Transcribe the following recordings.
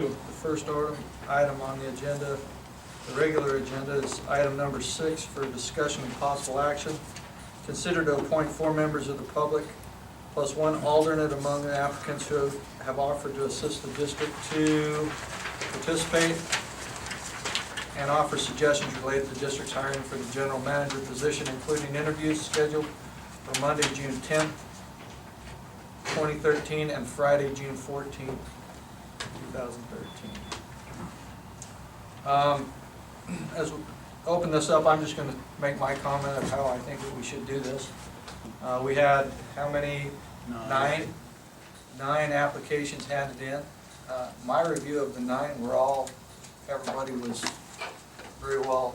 The first item on the agenda, the regular agenda, is item number 6 for discussion and possible action. Consider to appoint 4 members of the public plus 1 alternate among the applicants who have offered to assist the district to participate and offer suggestions related to the district's hiring for the general manager position, including interviews scheduled for Monday, June 10th, 2013 and Friday, June 14th. 2013. As we open this up, I'm just going to make my comment of how I think that we should do this. We had how many? Nine applications handed in. My review of the 9 everybody was very well.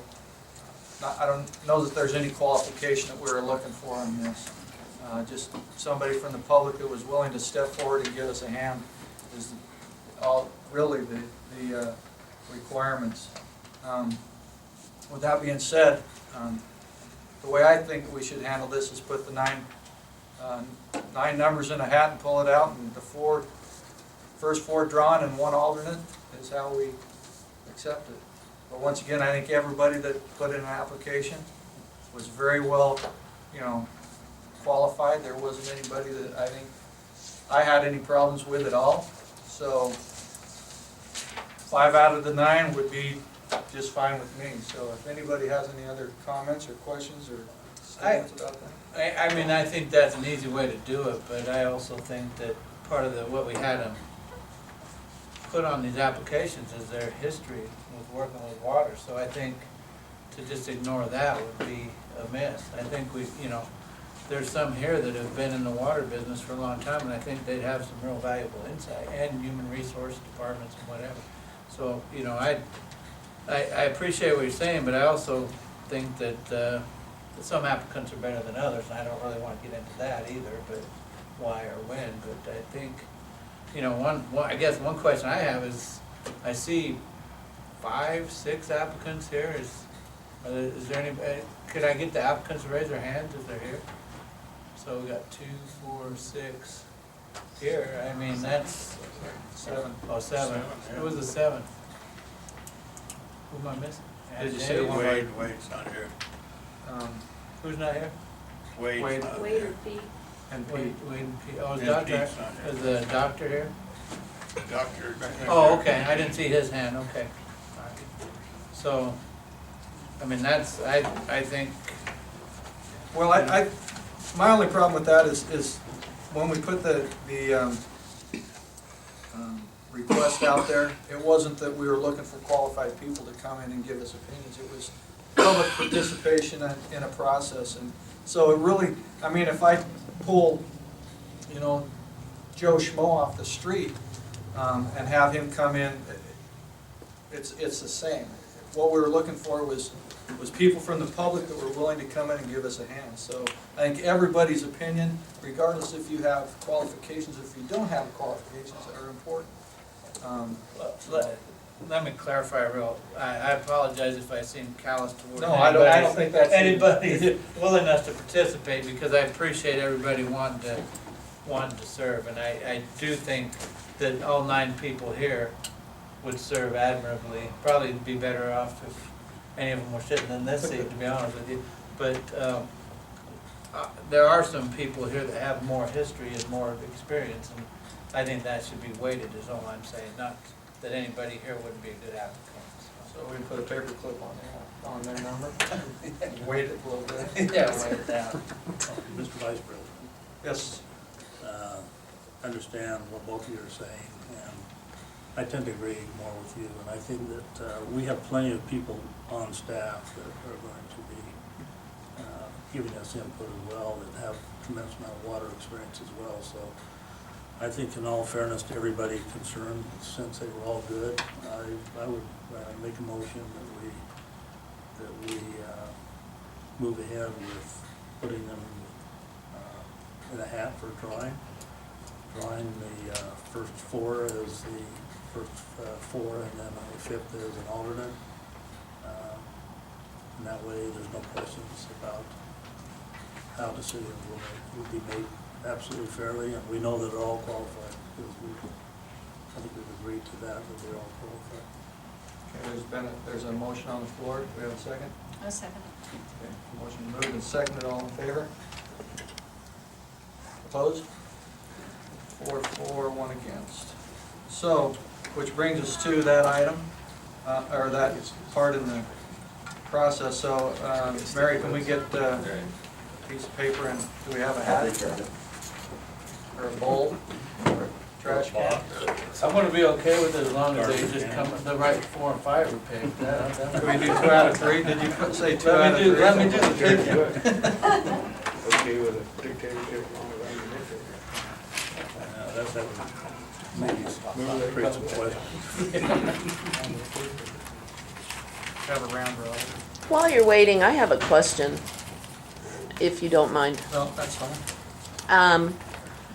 I don't know that there's any qualification that we were looking for in this. Just somebody from the public that was willing to step forward and give us a hand is really the requirements. With that being said, the way I think we should handle this is put the nine numbers in a hat and pull it out, and the first four drawn and 1 alternate is how we accept it. But once again, I think everybody that put in an application was very well, qualified. There wasn't anybody that I think I had any problems with at all. So 5 out of the 9 would be just fine with me. So if anybody has any other comments or questions or statements about that. I mean, I think that's an easy way to do it, but I also think that part of what we had them put on these applications is their history with working with water. So I think to just ignore that would be amiss. I think there's some here that have been in the water business for a long time, and I think they'd have some real valuable insight, and human resource departments and whatever. So, I appreciate what you're saying, but I also think that some applicants are better than others, and I don't really want to get into that either, but why or when. But I think, I guess one question I have is, I see 5, 6 applicants here. Is there anybody, could I get the applicants to raise their hands if they're here? So we got 2, 4, 6 here. I mean, that's 7. Oh, 7. Who was the 7th? Who am I missing? Did you say one? Wade's not here. Who's not here? Wade. Not Wade here. or Pete? And Wade Pete. and Pete. Oh, is And doctor? Pete's not here. Is the doctor here? Doctor. Oh, okay. I didn't see his hand. Okay. All right. So, I mean, that's I think. Well, my only problem with that is when we put the request out there, it wasn't that we were looking for qualified people to come in and give us opinions. It was public participation in a process. And so it really, I mean, if I pull, Joe Schmo off the street and have him come in, it's the same. What we were looking for was people from the public that were willing to come in and give us a hand. So I think everybody's opinion, regardless if you have qualifications, if you don't have qualifications, are important. Let me clarify I apologize if I seem callous toward No, I don't think that's anybody's willingness to participate, because I appreciate everybody wanting to serve, and I do think that all 9 people here would serve admirably. Probably be better off if any of them were sitting in this seat, to be honest with you. But there are some people here that have more history and more experience, and I think that should be weighted, is all I'm saying. Not that anybody here wouldn't be a good applicant. So we put a paper clip on their number, weight it a little bit. Yeah, weigh it down. Mr. Vice President, Yes. understand what both of you are saying, and I tend to agree more with you, and I think that we have plenty of people on staff that are going to be giving us input as well, that have tremendous amount of water experience as well. So I think in all fairness to everybody concerned, since they were all good, I would make a motion that we move ahead with putting them in a hat for drawing the first 4 as the first 4, and then the 5th as an alternate. And that way there's no questions about how decisions will be made absolutely fairly, and we know that they're all qualified, because I think we've agreed to that they're all qualified. Okay, there's a motion on the floor. Do we have a second? A second. Okay, motion moved and seconded. All in favor? Opposed? 4 for, 1 against. So, which brings us to that item, or that part in the process. So, Mary, can we get a piece of paper and do we have a hat? Or a bowl? Or a trash can? I'm gonna be okay with it as long as they just come with the right 4 and 5 are picked. Can we do 2 out of 3? Did you say 2 out of 3? Let me do the picture. Okay with a dictatorship on the That's that would maybe create some questions. Have a round robin. While you're waiting, I have a question, if you don't mind. No, that's fine. Um,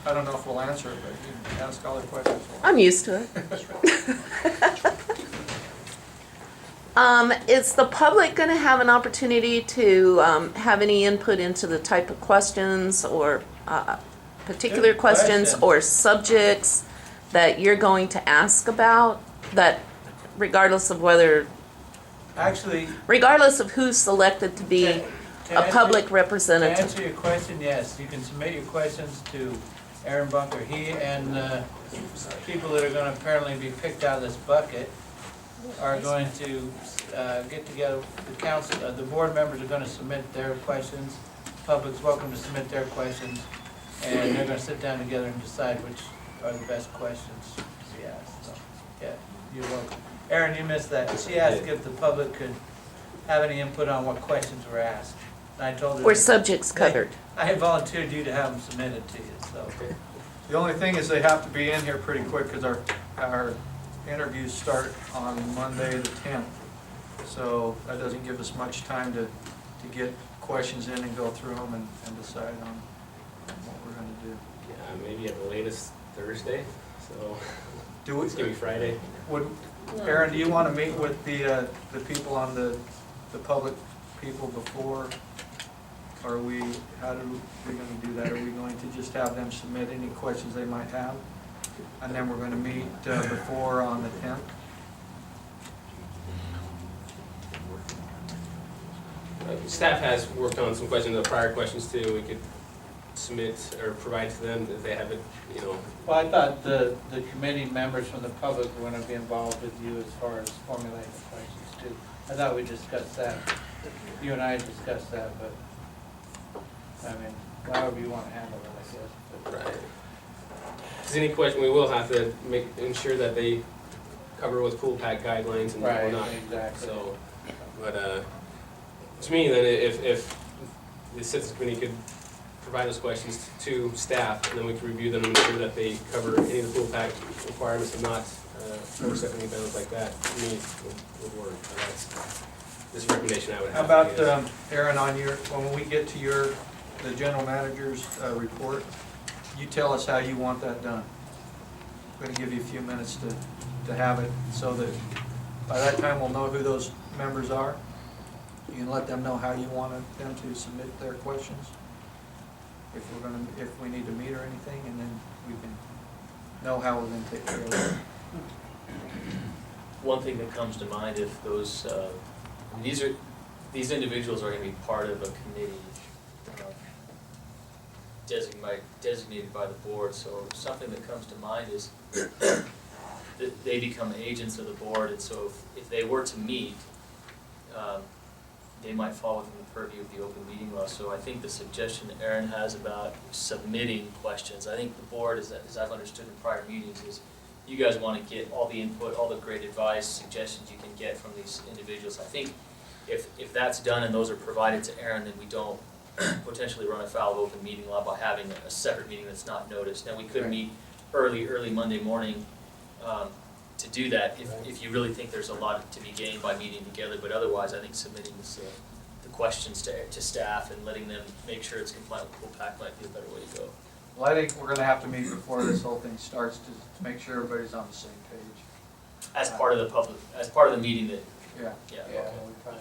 I don't know if we'll answer it, but you can ask all the questions. I'm used to it. Is the public gonna have an opportunity to, have any input into the type of questions or, particular Good questions question. or subjects that you're going to ask about, that regardless of whether, Actually, regardless of who's selected to be to a answer- public to representative? answer your question, yes, you can submit your questions to Aaron Bunker. He and people that are gonna apparently be picked out of this bucket are going to get together, the council, the board members are gonna submit their questions. Public's welcome to submit their questions, and they're gonna sit down together and decide which are the best questions to be asked. So, yeah, you're welcome. Aaron, you missed that. She asked if the public could have any input on what questions were asked. And I told her. Or that- subjects covered? I had volunteered you to have them submitted to you, so. The only thing is they have to be in here pretty quick because our interviews start on Monday the 10th. So that doesn't give us much time to get questions in and go through them and decide on what we're gonna do. Yeah, maybe at the latest Thursday, so Do we, it's gonna be Friday. Aaron, do you want to meet with the people on the public people before? Are we, how do we gonna do that? Are we going to just have them submit any questions they might have? And then we're gonna meet before on the 10th? Staff has worked on some questions, the prior questions too, we could submit or provide to them if they have it, you know. Well, I thought the committee members from the public were gonna be involved with you as far as formulating the questions too. I thought we discussed that. You and I discussed that, but, I mean, however you wanna handle it, I guess. But- Right. If there's any question, we will have to ensure that they cover with pool pack guidelines and Right, whatnot. exactly. So, but, to me, then, if the citizens committee could provide those questions to staff, and then we can review them and ensure that they cover any of the pool pack requirements and not overstep any bounds like that, to me, would work. But that's this recommendation I would How have. about, Aaron, on when we get to the general manager's report, you tell us how you want that done. I'm gonna give you a few minutes to have it, so that by that time we'll know who those members are. You can let them know how you want them to submit their questions, if we need to meet or anything, and then we can know how we're gonna take care of it. One thing that comes to mind, if those, these individuals are gonna be part of a committee designated by the board, so something that comes to mind is that they become agents of the board, and so if they were to meet, they might fall within the purview of the open meeting law. So I think the suggestion that Aaron has about submitting questions, I think the board, as I've understood in prior meetings, is you guys want to get all the input, all the great advice, suggestions you can get from these individuals. I think if that's done and those are provided to Aaron, then we don't potentially run afoul of open meeting law by having a separate meeting that's not noticed. Now, we could meet early Monday morning to do that if you really think there's a lot to be gained by meeting together, but otherwise, I think submitting the questions to staff and letting them make sure it's compliant with pool pack might be a better way to go. Well, I think we're gonna have to meet before this whole thing starts to make sure everybody's on the same page. As part of the public, as part of the meeting that, Yeah. yeah, Yeah. okay.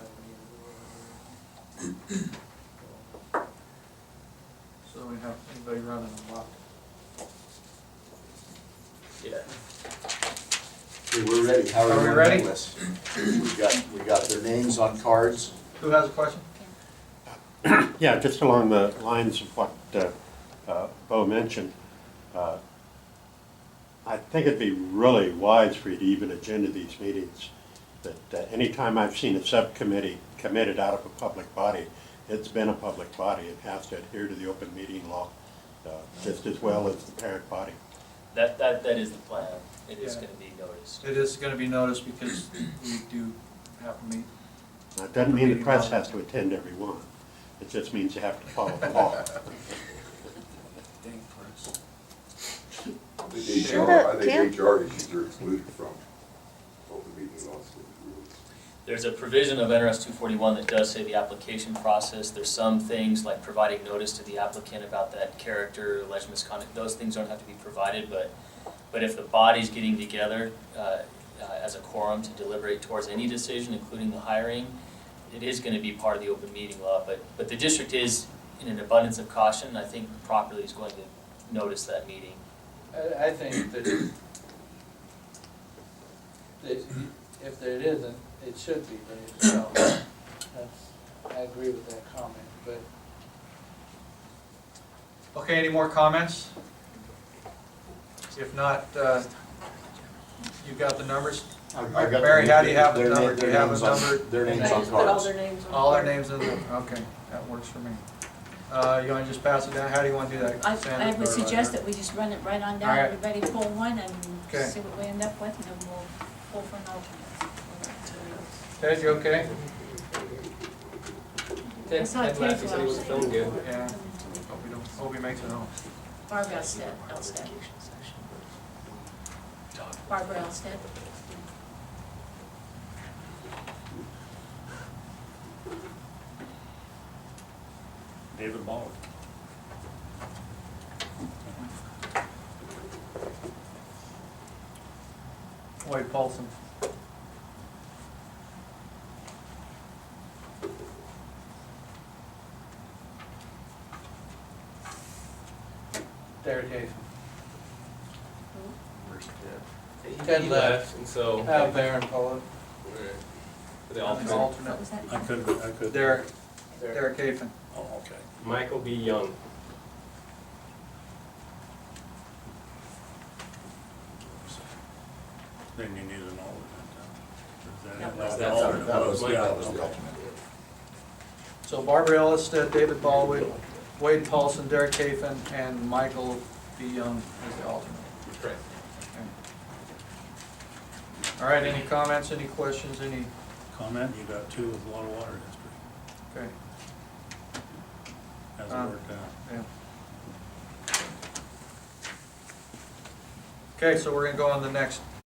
So we have anybody running a block. Yeah. Okay, we're ready. How Are we we ready? doing this? We got their names on cards. Who has a question? Yeah, just along the lines of what Bo mentioned, I think it'd be really wise for you to even agenda these meetings, that anytime I've seen a subcommittee committed out of a public body, it's been a public body. It has to adhere to the open meeting law just as well as the parent body. That is the plan. It is Yeah. gonna be noticed. It is gonna be noticed because we do have to meet. Now, it doesn't mean the press has to attend every one. It just means you have to follow the law. I think Shut HR, up, I think Kim. HR issues are excluded from open meeting laws rules. There's a provision of NRS 241 that does say the application process. There's some things like providing notice to the applicant about that character, alleged misconduct. Those things don't have to be provided, but if the body's getting together as a quorum to deliberate towards any decision, including the hiring, it is going to be part of the open meeting law. But the district is, in an abundance of caution, I think properly is going to notice that meeting. I think that if there isn't, it should be, but it's not. That's, I agree with that comment, but Okay, any more comments? If not, you got the numbers? I've got Mary, how do you have the their number? na- Do you have a number? Their names on Put all cards. their names on. All their names in there, okay, that works for me. You wanna just pass it down, how do you wanna do that? I Sandra, would or- suggest that we just run it right on down, All right. everybody pull one and Okay. see what we end up with, and then we'll pull for an alternate. Ted, you okay? Ted, That's how Ted it left, takes he said he wasn't feeling good. Yeah, hope he makes it home. Barbara Elstead, Barbara Elstead. David Ballard. Wade Paulson. Derek Hafen. Where's Ted? Ted He left. left, and so Baron Pollock. for the An alternate, What alternate. was that? I could. Derek Hafen. Oh, okay. Michael B. Young. Then you need an alternate. That That's was- the alternate. That was, Yeah, that was the okay. alternate. So Barbara Ellisted, David Baldwin, Wade Paulson, Derek Hafen, and Michael B. Young as the alternate. Correct. All right, any comments, any questions, any, Comment, you got two with a lot of water history. okay, Hasn't worked out. yeah. Okay, so we're gonna go on the next